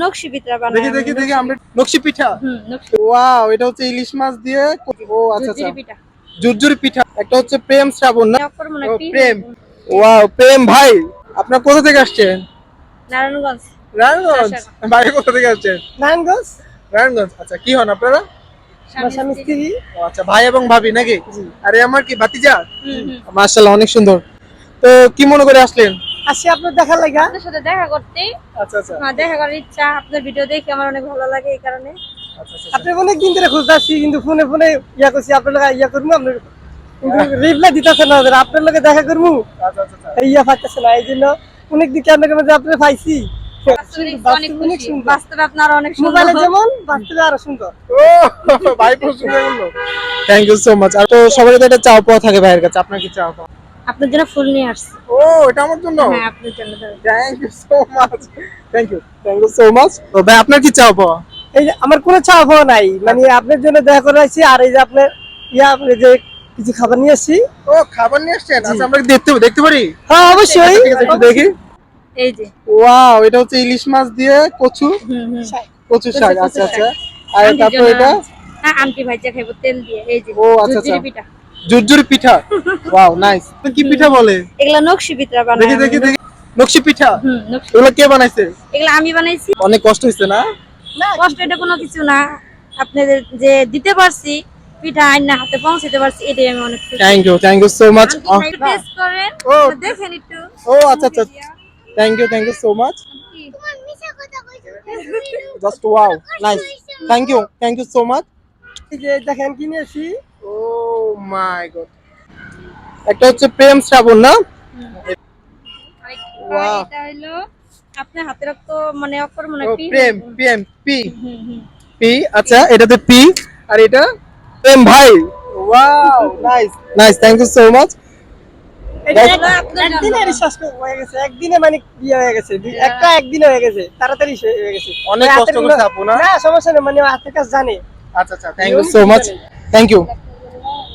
নকশি পিঠা বানাই। দেখি দেখি দেখি আমরা নকশি পিঠা। নকশি। ওয়াও, এটা হচ্ছে ইলিশ মাছ দিয়ে। ও আচ্ছা আচ্ছা, ঝুরঝুরি পিঠা। ঝুরঝুরি পিঠা। একটা হচ্ছে প্রেম শ্রাবণ না? অপর মনে ও পি প্রেম। ওয়াও, প্রেম ভাই আপনার কোথা থেকে আসছেন? নারায়ণগঞ্জ। নারায়ণগঞ্জ। ভাই কোথা থেকে আসছেন? নারায়ণগঞ্জ। নারায়ণগঞ্জ। আচ্ছা, কি হন আপনারা? স্বামী স্ত্রী। ও আচ্ছা, ভাই এবং ভাবি নাকি? জি। আরে আমার কি ভাতিজা? হুম। মাশাআল্লাহ, অনেক সুন্দর। তো কি মনে করে আসলেন? আসি আপনার দেখার লাগা। আপনার সাথে দেখা করতে। আচ্ছা আচ্ছা হ্যাঁ, দেখা করার ইচ্ছা। আপনার ভিডিও দেখে আমার অনেক ভালো লাগে, এই কারণে। আচ্ছা আচ্ছা। আপনি অনেক দিন ধরে খুঁজতেছি, কিন্তু ফোনে ফোনে ইয়া করছি, আপনার লাগা ইয়া করবো, আপনার কিন্তু রিপ্লাই দিতেছে না। আপনার লগে দেখা করবো, আচ্ছা আচ্ছা। ইয়া পাইতেছে না। এই জন্য অনেক দিকে আপনাকে মধ্যে আপনি পাইছি। বাস্তবে অনেক খুশি। বাস্তবে আপনারা অনেক সুন্দর। মোবাইলে যেমন, বাস্তবে আরো সুন্দর। ও ভাই পছন্দ করলো। Thank you so much. আর তো সবারই তো একটা চাওয়া পাওয়া থাকে ভাইয়ের কাছে, আপনার কি চাওয়া পাওয়া? আপনার জন্য ফুল নিয়ে আসছি। ও, এটা আমার জন্য? হ্যাঁ, আপনার জন্য। Thank you so much. Thank you so much. তো ভাই আপনার কি চাওয়া পাওয়া? এই যে আমার কোনো চাওয়া পাওয়া নাই, মানে আপনার জন্য দেখা করে আসছি। আর এই যে আপনার ইয়া, আপনি যে কিছু খাবার নিয়ে আসছি। ও, খাবার নিয়ে আসছেন? আচ্ছা, আমরা কি দেখতে পারি? হ্যাঁ অবশ্যই। ঠিক আছে, একটু দেখি। এই যে। ওয়াও, এটা হচ্ছে ইলিশ মাছ দিয়ে কচু, কচু শাক। কচু আচ্ছা শাক। আচ্ছা। আর আন্টির তারপর জন্য এটা হ্যাঁ, আন্টি ভাইজা খাইবো তেল দিয়ে। এই যে ও আচ্ছা আচ্ছা, ঝুরঝুরি পিঠা। ঝুরঝুরি পিঠা। Wow, nice. কি পিঠা বলে? এগুলা নকশি পিঠা বানাই। দেখি দেখি দেখি নকশি পিঠা। নকশি। এগুলো কে বানাইছে? এগুলা আমি বানাইছি। অনেক কষ্ট হয়েছে না? কষ্ট এটা কোনো কিছু না। আপনাদের যে দিতে পারছি পিঠা আইনা হাতে পৌঁছাতে পারছি, এটাই আমি অনেক খুশি। Thank you so much. Aunty ভাই টেস্ট করেন, ও। দেখেন একটু। ও আচ্ছা আচ্ছা, thank you so much. Just wow, nice. Thank you so much. এই যে দেখেন কি নিয়েছি। ও মাই গড, একটা হচ্ছে প্রেম শ্রাবণ না? Wow. এটা হলো আপনার হাতের রক্ত, মানে অক্ষর মনে ও পি। প্রেম, প্রেম পি পি। আচ্ছা, এটাতে পি। আর এটা প্রেম ভাই। Wow, nice nice, thank you so much. এটা হলো আপনার একদিনে জন্য। রিসার্চ হয়ে গেছে, একদিনে মানে ইয়ে হয়ে গেছে, একটা একদিনে হয়ে গেছে, তাড়াতাড়ি হয়ে গেছে। অনেক মানে কষ্ট হাতের করছে গুলো- আপু না? না সমস্যা নেই, মানে হাতের কাজ জানে। আচ্ছা আচ্ছা, thank you so much. Thank you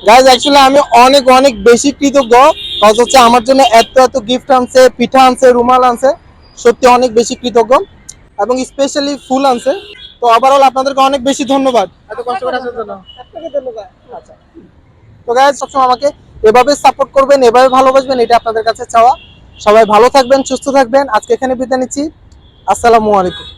guys. Actually আমি অনেক অনেক বেশি কৃতজ্ঞ, কজ হচ্ছে আমার জন্য এত এত গিফট আনছে, পিঠা আনছে, রুমাল আনছে। সত্যি অনেক বেশি কৃতজ্ঞ, এবং স্পেশালি ফুল আনছে। তো ওভারঅল আপনাদেরকে অনেক বেশি ধন্যবাদ এত কষ্ট করে আসার জন্য। আপনাকে ধন্যবাদ। আচ্ছা, তো গাইজ সবসময় আমাকে এভাবে সাপোর্ট করবেন, এভাবে ভালোবাসবেন, এটা আপনাদের কাছে চাওয়া। সবাই ভালো থাকবেন, সুস্থ থাকবেন। আজকে এখানে বিদায় নিচ্ছি। আসসালামু আলাইকুম।